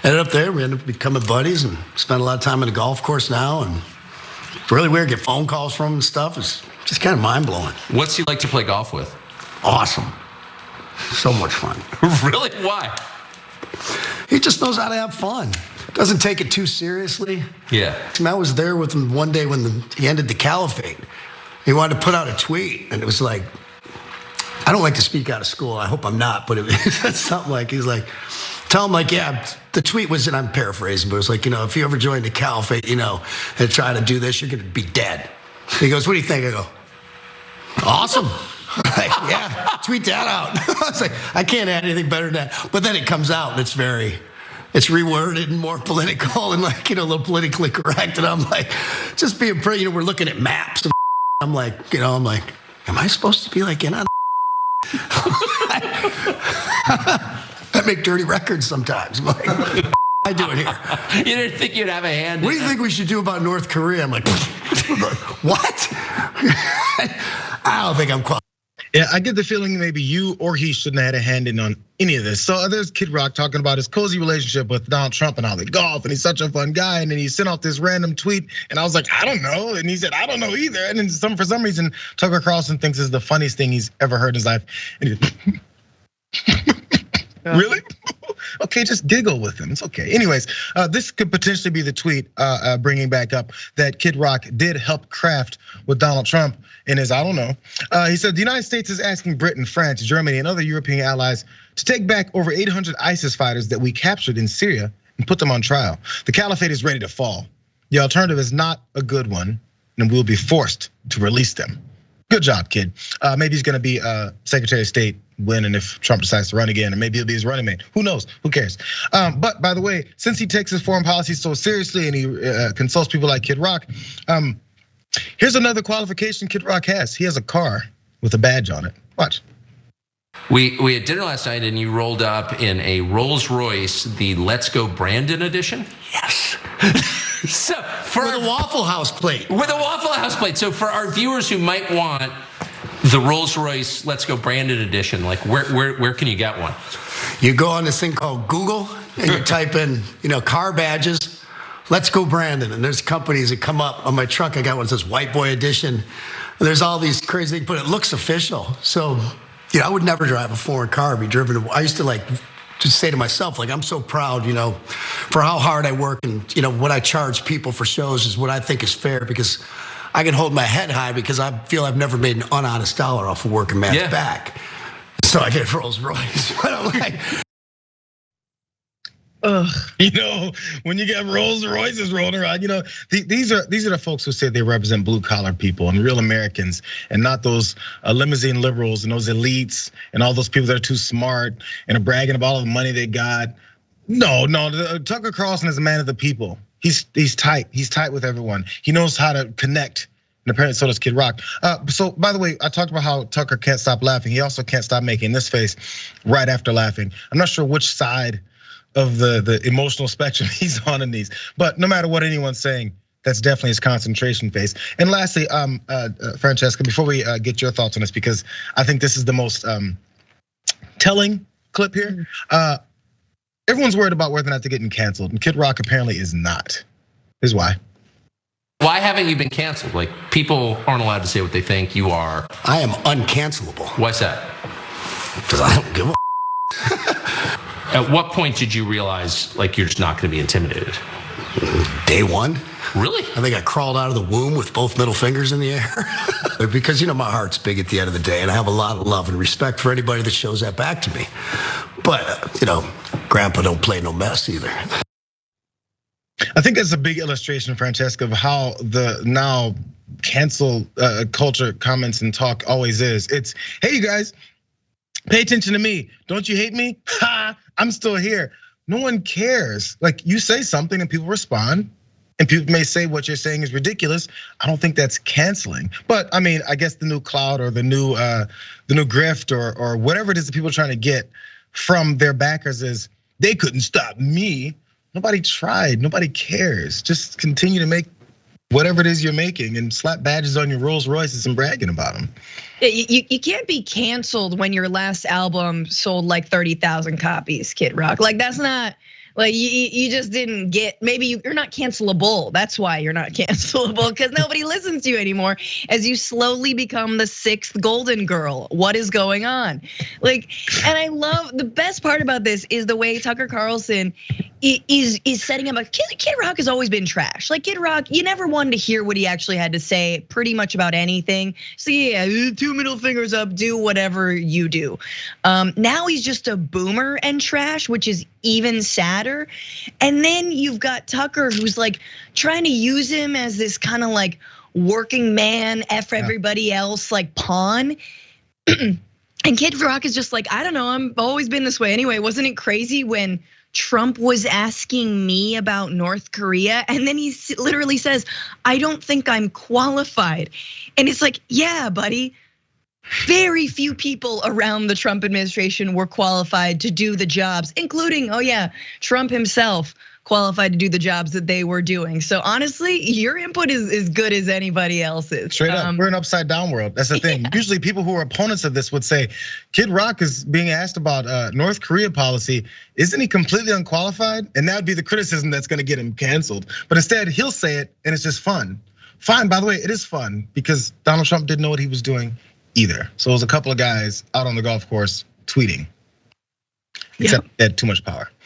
ended up there. We ended up becoming buddies and spent a lot of time on the golf course now. And it's really weird. Get phone calls from him and stuff. It's just kind of mind blowing. What's he like to play golf with? Awesome. So much fun. Really? Why? He just knows how to have fun. Doesn't take it too seriously. Yeah. I was there with him one day when he ended the caliphate. He wanted to put out a tweet, and it was like, I don't like to speak out of school. I hope I'm not, but it was something like, he's like, tell him like, yeah, the tweet was, and I'm paraphrasing, but it was like, if you ever join the caliphate, and try to do this, you're going to be dead. He goes, what do you think? I go, awesome. Like, yeah, tweet that out. I was like, I can't add anything better than that. But then it comes out, and it's reworded and more political and like, a little politically correct. And I'm like, just being pretty, we're looking at maps. And I'm like, am I supposed to be like in on I make dirty records sometimes. I'm like, what I doing here? You didn't think you'd have a hand What do you think we should do about North Korea? I'm like, what? I don't think I'm qualified. Yeah, I get the feeling maybe you or he shouldn't have had a hand in on any of this. So there's Kid Rock talking about his cozy relationship with Donald Trump and how they golf, and he's such a fun guy. And then he sent out this random tweet, and I was like, I don't know. And he said, I don't know either. And then for some reason, Tucker Carlson thinks it's the funniest thing he's ever heard in his life. And really? Okay, just giggle with him. It's okay. Anyways, this could potentially be the tweet bringing back up that Kid Rock did help craft with Donald Trump in his, I don't know. He said the United States is asking Britain, France, Germany, and other European allies to take back over 800 ISIS fighters that we captured in Syria and put them on trial. The caliphate is ready to fall. The alternative is not a good one, and we'll be forced to release them. Good job, kid. Maybe he's gonna be Secretary of State when and if Trump decides to run again, and maybe he'll be his running mate. Who knows? Who cares? But by the way, since he takes his foreign policy so seriously and he consults people like Kid Rock, here's another qualification Kid Rock has. He has a car with a badge on it. Watch. We had dinner last night and you rolled up in a Rolls Royce, the Let's Go Brandon edition. Yes. So with a Waffle House plate. With a Waffle House plate. So for our viewers who might want the Rolls Royce Let's Go Brandon edition, like where can you get one? You go on this thing called Google and you type in, car badges, Let's Go Brandon, and there's companies that come up. On my truck, I got one that says White Boy Edition. And there's all these crazy things, but it looks official. So, I would never drive a foreign car, be driven. I used to just say to myself, I'm so proud, for how hard I work and, what I charge people for shows is what I think is fair because I can hold my head high because I feel I've never made an unhonest dollar off of working man's back. So I get Rolls Royce. But I'm like, when you get Rolls Royces rolling around, these are the folks who say they represent blue collar people and real Americans, and not those limousine liberals and those elites and all those people that are too smart and are bragging about all the money they got. No, Tucker Carlson is a man of the people. He's tight. He's tight with everyone. He knows how to connect. And apparently so does Kid Rock. So by the way, I talked about how Tucker can't stop laughing. He also can't stop making this face right after laughing. I'm not sure which side of the emotional spectrum he's on in these, but no matter what anyone's saying, that's definitely his concentration face. And lastly, Francesca, before we get your thoughts on this, because I think this is the most telling clip here. Everyone's worried about whether or not they're getting canceled, and Kid Rock apparently is not. Here's why. Why haven't you been canceled? Like, people aren't allowed to say what they think. You are. I am uncancelable. Why's that? Because I don't give a At what point did you realize you're just not going to be intimidated? Day one. Really? I think I crawled out of the womb with both middle fingers in the air. Because my heart's big at the end of the day, and I have a lot of love and respect for anybody that shows that back to me. But Grandpa don't play no mess either. I think that's a big illustration, Francesca, of how the now cancel culture comments and talk always is. It's, hey, you guys, pay attention to me. Don't you hate me? Ha, I'm still here. No one cares. You say something and people respond, and people may say what you're saying is ridiculous. I don't think that's canceling. But I mean, I guess the new cloud or the new grift or whatever it is that people are trying to get from their backers is they couldn't stop me. Nobody tried, nobody cares. Just continue to make whatever it is you're making and slap badges on your Rolls Royces and bragging about them. You can't be canceled when your last album sold 30,000 copies, Kid Rock. That's not Like you just didn't get, maybe you're not cancelable. That's why you're not cancelable, because nobody listens to you anymore as you slowly become the 6th Golden Girl. What is going on? Like, and I love, the best part about this is the way Tucker Carlson is setting up. Kid Rock has always been trash. Like Kid Rock, you never wanted to hear what he actually had to say pretty much about anything. So yeah, 2 middle fingers up, do whatever you do. Now he's just a boomer and trash, which is even sadder. And then you've got Tucker, who's like trying to use him as this kind of like working man, F everybody else, like pawn. And Kid Rock is just like, I don't know, I've always been this way anyway. Wasn't it crazy when Trump was asking me about North Korea? And then he literally says, I don't think I'm qualified. And it's like, yeah, buddy. Very few people around the Trump administration were qualified to do the jobs, including, oh yeah, Trump himself qualified to do the jobs that they were doing. So honestly, your input is as good as anybody else's. Straight up, we're an upside down world. That's the thing. Yeah. Usually people who are opponents of this would say, Kid Rock is being asked about North Korea policy. Isn't he completely unqualified? And that would be the criticism that's gonna get him canceled. But instead, he'll say it and it's just fun. Fine, by the way, it is fun because Donald Trump didn't know what he was doing either. So it was a couple of guys out on the golf course tweeting. Except they had too much power.